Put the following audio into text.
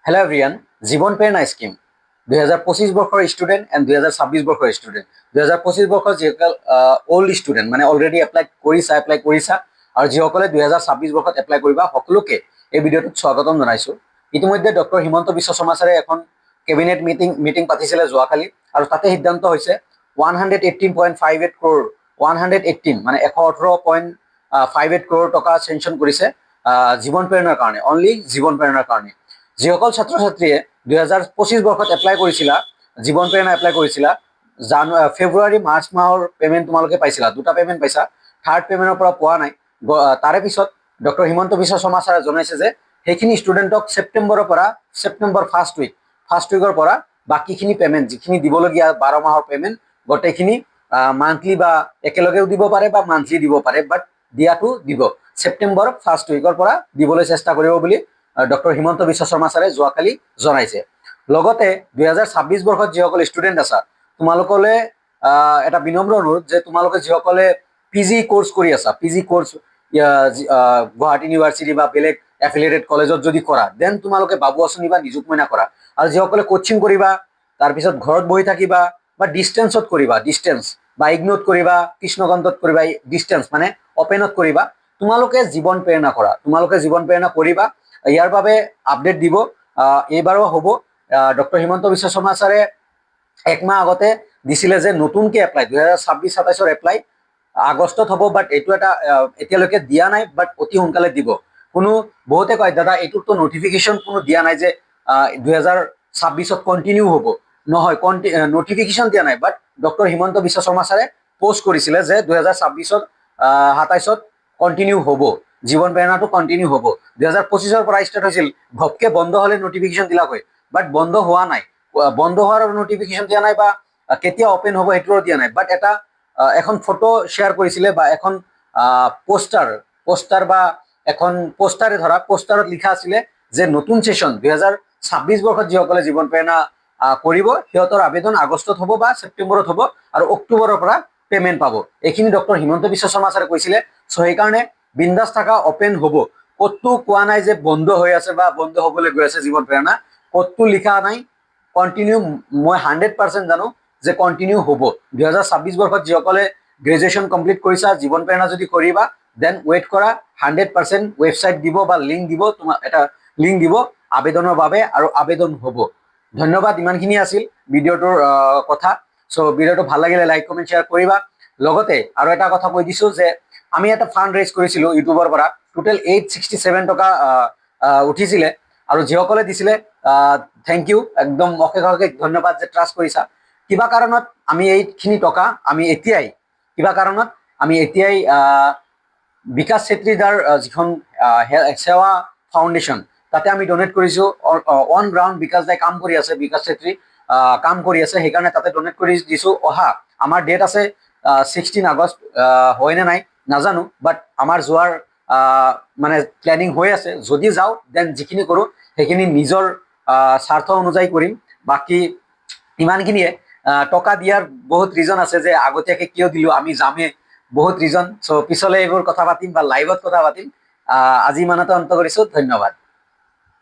Hello এভৰিয়ান, জীবন প্ৰেৰণা scheme 2025 বৰ্ষৰ student and 2026 বৰ্ষৰ ষ্টুডেণ্ট। 2025 বৰ্ষৰ যিসকল অল্ড ষ্টুডেণ্ট মানে অলৰেডি এপ্লাই কৰিছা আৰু যিসকলে 2026 বৰ্ষত এপ্লাই কৰিবা সকলোকে এই ভিডিঅ'টোত স্বাগতম জনাইছোঁ। ইতিমধ্যে ডক্টৰ হিমন্ত বিশ্ব শৰ্মা ছাৰে এখন কেবিনেট মিটিং পাতিছিলে যোৱাকালি আৰু তাতে সিদ্ধান্ত হৈছে 118.58 crore 118 মানে 118.58 crore টকা চেংচন কৰিছে জীৱন প্ৰেৰণাৰ কাৰণে, অনলি জীৱন প্ৰেৰণাৰ কাৰণে। যিসকল ছাত্ৰ ছাত্ৰীয়ে 2025 বৰ্ষত এপ্লাই কৰিছিলা, জীৱন প্ৰেৰণা এপ্লাই কৰিছিলা, ফেব্ৰুৱাৰী মাৰ্চ মাহৰ পেমেণ্ট তোমালোকে পাইছিলা, দুটা পেমেণ্ট পাইছা, থাৰ্ড পেমেণ্টৰ পৰা পোৱা নাই। তাৰে পিছত ডক্টৰ হিমন্ত বিশ্ব শৰ্মা ছাৰে জনাইছে যে সেইখিনি ষ্টুডেণ্টক ছেপ্টেম্বৰ ফাৰ্ষ্ট উইকৰ পৰা বাকীখিনি পেমেণ্ট যিখিনি দিবলগীয়া 12 মাহৰ পেমেণ্ট গোটেইখিনি মান্থলি বা একেলগেও দিব পাৰে বা মান্থলি দিব পাৰে, বাট দিয়াটো দিব ছেপ্টেম্বৰ ফাৰ্ষ্ট উইকৰ পৰা দিবলৈ চেষ্টা কৰিব বুলি ডক্টৰ হিমন্ত বিশ্ব শৰ্মা ছাৰে যোৱাকালি জনাইছে। লগতে 2026 বৰ্ষত যিসকল ষ্টুডেণ্ট আছা তোমালোকলৈ এটা বিনম্ৰ অনুৰোধ যে তোমালোকে যিসকলে PG কোৰ্চ কৰি আছা, PG কোৰ্চ গুৱাহাটী ইউনিভাৰ্চিটি বা বেলেগ এফিলিয়েটেড কলেজত যদি কৰা, দেন তোমালোকে বাবু আঁচনি বা নিযুত মইনা কৰা। আৰু যিসকলে কোচিং কৰিবা, তাৰপিছত ঘৰত বহি থাকিবা বা ডিষ্টেঞ্চত কৰিবা, ডিষ্টেঞ্চ বা ইগনোত কৰিবা, কৃষ্ণকান্তত কৰিবা, ডিষ্টেঞ্চ মানে অপেনত কৰিবা, তোমালোকে জীৱন প্ৰেৰণা কৰা, তোমালোকে জীৱন প্ৰেৰণা কৰিবা। ইয়াৰ বাবে আপডেট দিব, এইবাৰো হ'ব। ডক্টৰ হিমন্ত বিশ্ব শৰ্মা ছাৰে একমাহ আগতে দিছিলে যে নতুনকৈ এপ্লাই 2026-27 এপ্লাই আগষ্টত হ'ব, বাট এইটো এটা এতিয়ালৈকে দিয়া নাই, বাট অতি সোনকালে দিব। বহুতে কয় দাদা এইটোতো নটিফিকেশ্যন কোনো দিয়া নাই যে 2026 কণ্টিনিউ হ'ব। নহয়, নটিফিকেশ্যন দিয়া নাই, বাট ডক্টৰ হিমন্ত বিশ্ব শৰ্মা ছাৰে পোষ্ট কৰিছিলে যে 2026-27 কণ্টিনিউ হ'ব, জীৱন প্ৰেৰণাটো কণ্টিনিউ হ'ব। 2025 পৰা ষ্টাৰ্ট হৈছিল, ঘপকে বন্ধ হ'লে নটিফিকেশ্যন দিলা হয়, বাট বন্ধ হোৱা নাই, বন্ধ হোৱাৰ নটিফিকেশ্যন দিয়া নাই বা কেতিয়া অপেন হ'ব সেইটোও দিয়া নাই। বাট এখন ফটো শ্বেয়াৰ কৰিছিলে বা এখন পোষ্টাৰ বা এখন পোষ্টাৰত লিখা আছিলে যে নতুন ছেশ্যন 2026 বৰ্ষত যিসকলে জীৱন প্ৰেৰণা কৰিব সিহঁতৰ আবেদন আগষ্টত হ'ব বা ছেপ্টেম্বৰত হ'ব আৰু অক্টোবৰৰ পৰা পেমেণ্ট পাব। এইখিনি ডক্টৰ হিমন্ত বিশ্ব শৰ্মা ছাৰে কৈছিলে। চ' সেইকাৰণে বিন্দাছ থাকা, অপেন হ'ব। ক'তো কোৱা নাই যে বন্ধ হৈ আছে বা বন্ধ হ'বলৈ গৈ আছে জীৱন প্ৰেৰণা, ক'তো লিখা নাই। কণ্টিনিউ, মই 100% জানো যে কণ্টিনিউ হ'ব। 2026 বৰ্ষত যিসকলে গ্ৰেজুৱেশ্যন কমপ্লিট কৰিছা, জীৱন প্ৰেৰণা যদি কৰিবা, দেন ৱেইট কৰা, 100% ৱেবছাইট দিব বা লিংক দিব, তোমাৰ এটা লিংক দিব আবেদনৰ বাবে আৰু আবেদন হ'ব। ধন্যবাদ, ইমানখিনি আছিল ভিডিঅ'টোৰ কথা। চ' ভিডিঅ'টো ভাল লাগিলে লাইক কমেণ্ট শ্বেয়াৰ কৰিবা। লগতে আৰু এটা কথা কৈ দিছোঁ যে আমি এটা ফাণ্ড ৰেইজ কৰিছিলোঁ ইউটিউবৰ পৰা, টোটেল 867 টকা উঠিছিলে আৰু যিসকলে দিছিলে থেংক ইউ, একদম অশেষ ধন্যবাদ যে ট্ৰাষ্ট কৰিছা। কিবা কাৰণত আমি এইখিনি টকা আমি এতিয়াই বিকাশ চেত্ৰীদাৰ যিখন সেৱা ফাউণ্ডেশ্যন তাতে আমি ডনেট কৰিছোঁ। অন গ্ৰাউণ্ড বিকাশ দাই কাম কৰি আছে, বিকাশ চেত্ৰী কাম কৰি আছে, সেইকাৰণে তাতে ডনেট কৰি দিছোঁ। আমাৰ ডেট আছে 16 আগষ্ট, হয়নে নাই নাজানো, বাট আমাৰ যোৱাৰ মানে প্লেনিং হৈ আছে। যদি যাওঁ দেন যিখিনি কৰোঁ সেইখিনি নিজৰ স্বাৰ্থ অনুযায়ী কৰিম। বাকী ইমানখিনিয়ে। টকা দিয়াৰ বহুত ৰিজন আছে যে আগতীয়াকৈ কিয় দিলোঁ, আমি যামেই, বহুত ৰিজন। চ' পিছলৈ এইবোৰ কথা পাতিম বা লাইভত কথা পাতিম। আজি ইমানতে অন্ত কৰিছোঁ, ধন্যবাদ।